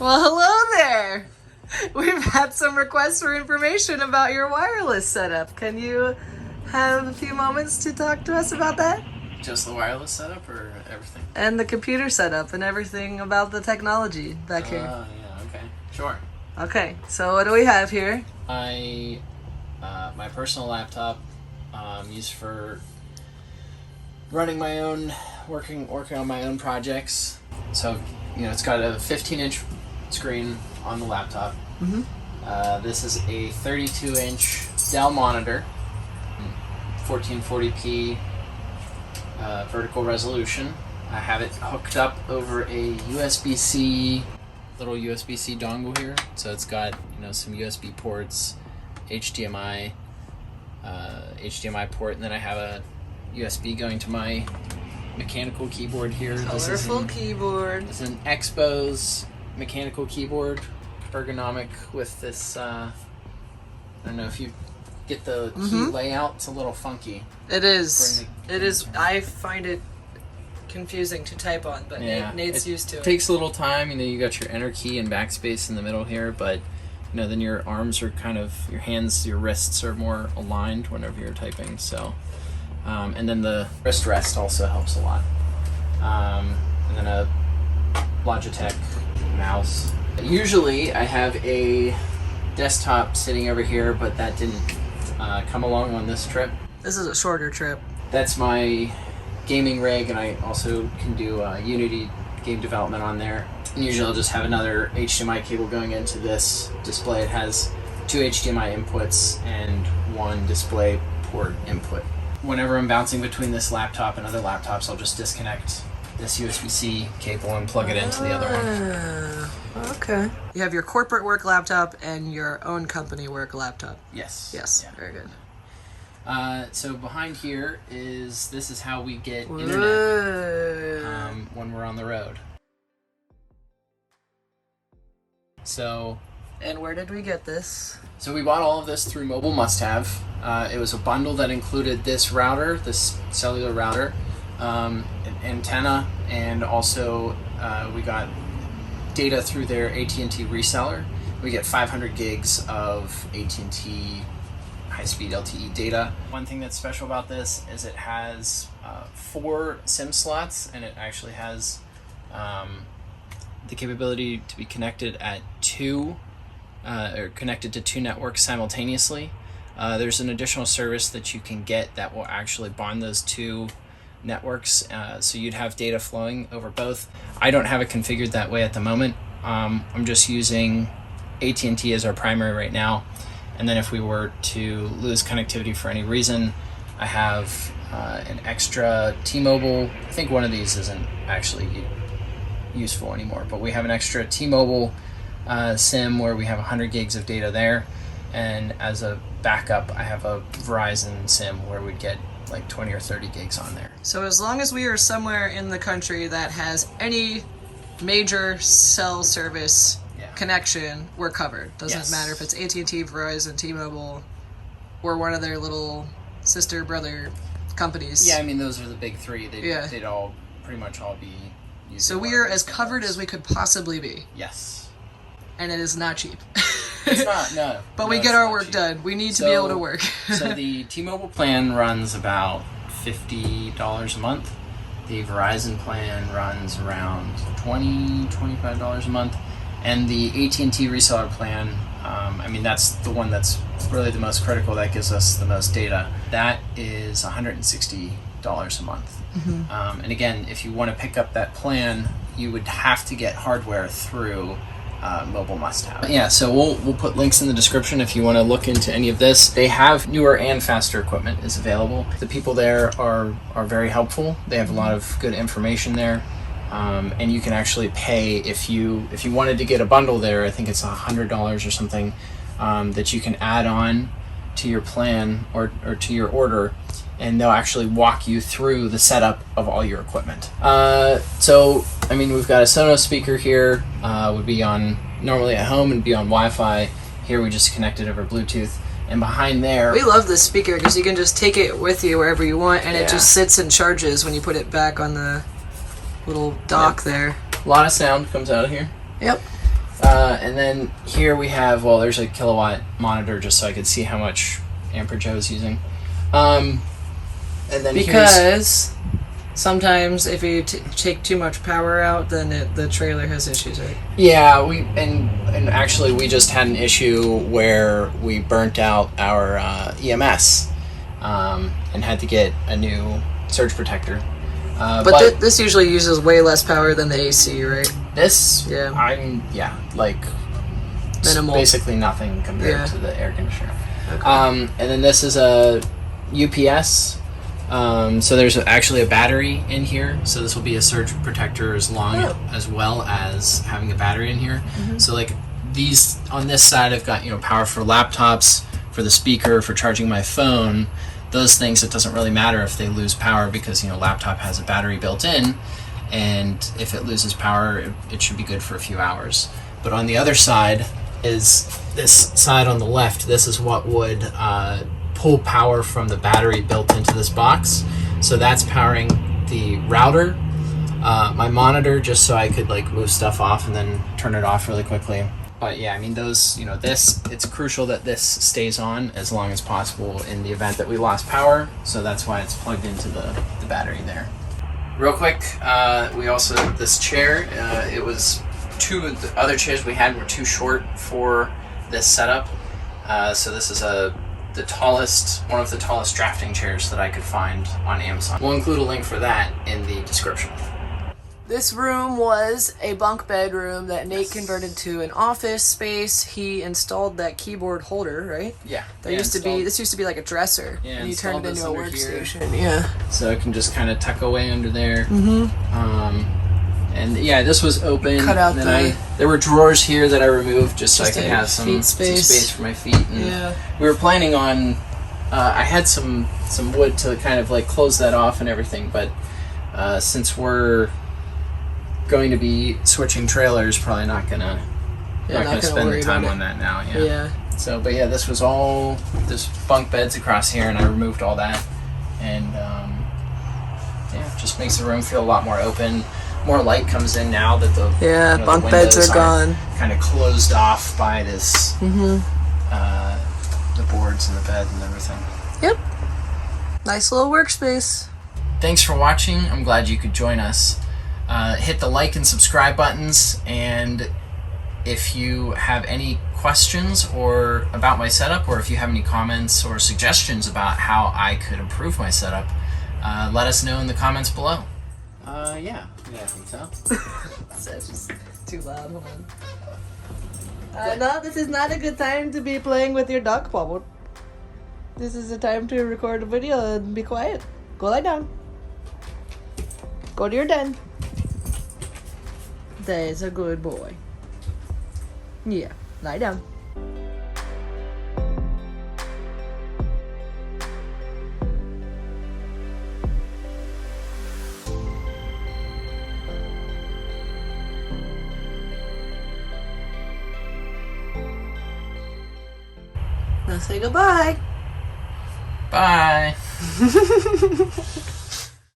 Well, hello there. We've had some requests for information about your wireless setup. Can you have a few moments to talk to us about that? Just the wireless setup or everything? And the computer setup and everything about the technology back here. Yeah, okay. Sure. Okay, so what do we have here? My personal laptop, used for running my own, working on my own projects. So, it's got a 15-inch screen on the laptop. Mm-hmm. This is a 32-inch Dell monitor, 1440p vertical resolution. I have it hooked up over a little USB-C dongle here. So it's got some USB ports, HDMI port, and then I have a USB going to my mechanical keyboard here. Colorful keyboard. It's an Expos mechanical keyboard, ergonomic with this. I don't know if you get the key layout. It's a little funky. It is. It is. I find it confusing to type on, but yeah, Nate's used to it. It takes a little time. You got your enter key and backspace in the middle here, but then your arms are your hands, your wrists are more aligned whenever you're typing. So, and then the wrist rest also helps a lot. And then a Logitech mouse. Usually I have a desktop sitting over here, but that didn't come along on this trip. This is a shorter trip. That's my gaming rig, and I also can do Unity game development on there. And usually I'll just have another HDMI cable going into this display. It has 2 HDMI inputs and 1 display port input. Whenever I'm bouncing between this laptop and other laptops, I'll just disconnect this USB-C cable and plug it into the other one. Okay. You have your corporate work laptop and your own company work laptop. Yes. Yes. Yeah. Very good. So behind here this is how we get internet when we're on the road. So. And where did we get this? So we bought all of this through Mobile Must Have. It was a bundle that included this router, this cellular router, an antenna, and also we got data through their AT&T reseller. We get 500 gigs of AT&T high-speed LTE data. One thing that's special about this is it has 4 SIM slots, and it actually has the capability to be connected at connected to 2 networks simultaneously. There's an additional service that you can get that will actually bond those 2 networks, so you'd have data flowing over both. I don't have it configured that way at the moment. I'm just using AT&T as our primary right now, and then if we were to lose connectivity for any reason, I have an extra T-Mobile. I think one of these isn't actually useful anymore, but we have an extra T-Mobile SIM where we have 100 gigs of data there, and as a backup I have a Verizon SIM where we'd get like 20 or 30 gigs on there. So as long as we are somewhere in the country that has any major cell service connection, we're covered. Doesn't matter if it's AT&T, Verizon, T-Mobile, or one of their little sister brother companies. Yeah, I mean those are the big 3. They'd all pretty much all be using. So we are as covered as we could possibly be. Yes. And it is not cheap. It's not, no. But we get our work done. We need to be able to work. So the T-Mobile plan runs about $50 a month. The Verizon plan runs around $20, $25 a month. And the AT&T reseller plan, that's the one that's really the most critical, that gives us the most data. That is $160 a month. Mm-hmm. And again, if you want to pick up that plan, you would have to get hardware through Mobile Must Have. Yeah, so we'll put links in the description if you want to look into any of this. They have newer and faster equipment is available. The people there are very helpful. They have a lot of good information there. And you can actually pay if you wanted to get a bundle there. I think it's $100 or something that you can add on to your plan or to your order, and they'll actually walk you through the setup of all your equipment. So we've got a Sonos speaker here. Would be on normally at home and be on Wi-Fi. Here we just connected over Bluetooth. And behind there, we love this speaker because you can just take it with you wherever you want, and it just sits and charges when you put it back on the little dock there. A lot of sound comes out of here. Yep. And then here we have, well, there's a kilowatt monitor just so I could see how much amperage I was using. And then because sometimes if you take too much power out, then the trailer has issues, right? Yeah, and actually we just had an issue where we burnt out our EMS and had to get a new surge protector. But this usually uses way less power than the AC, right? This, yeah, like minimal, basically nothing compared to the air conditioner. Okay. And then this is a UPS. So there's actually a battery in here. So this will be a surge protector as well as having a battery in here. Mm-hmm. So like these on this side, I've got power for laptops, for the speaker, for charging my phone. Those things, it doesn't really matter if they lose power because laptop has a battery built in, and if it loses power, it should be good for a few hours. But on the other side is this side on the left. This is what would pull power from the battery built into this box. So that's powering the router, my monitor, just so I could like move stuff off and then turn it off really quickly. But yeah, I mean those, it's crucial that this stays on as long as possible in the event that we lost power. So that's why it's plugged into the battery there. Real quick, we also, this chair, it was two of the other chairs we had were too short for this setup. So this is one of the tallest drafting chairs that I could find on Amazon. We'll include a link for that in the description. This room was a bunk bedroom that Nate converted to an office space. He installed that keyboard holder, right? Yeah. This used to be like a dresser. Yeah, and you turned it into a workstation. Here. Yeah. So it can just kind of tuck away under there. Mm-hmm. And yeah, this was open. Cut out there were drawers here that I removed just so I could have some space for my feet. And we were planning on, I had some wood to kind of like close that off and everything, but since we're going to be switching trailers, probably not gonna spend the time on that now. So but yeah, this was all this bunk beds across here, and I removed all that, and it just makes the room feel a lot more open. More light comes in now that the bunk beds are gone, kind of closed off by this the boards and the bed and everything. Yep, nice little workspace. Thanks for watching. I'm glad you could join us. Hit the like and subscribe buttons, and if you have any questions or about my setup, or if you have any comments or suggestions about how I could improve my setup, let us know in the comments below. Yeah, I think so. That's just too loud. Hold on. No, this is not a good time to be playing with your dog, Pablo. This is a time to record a video and be quiet. Go lie down. Go to your den. There's a good boy. Yeah, lie down. Now say goodbye. Bye.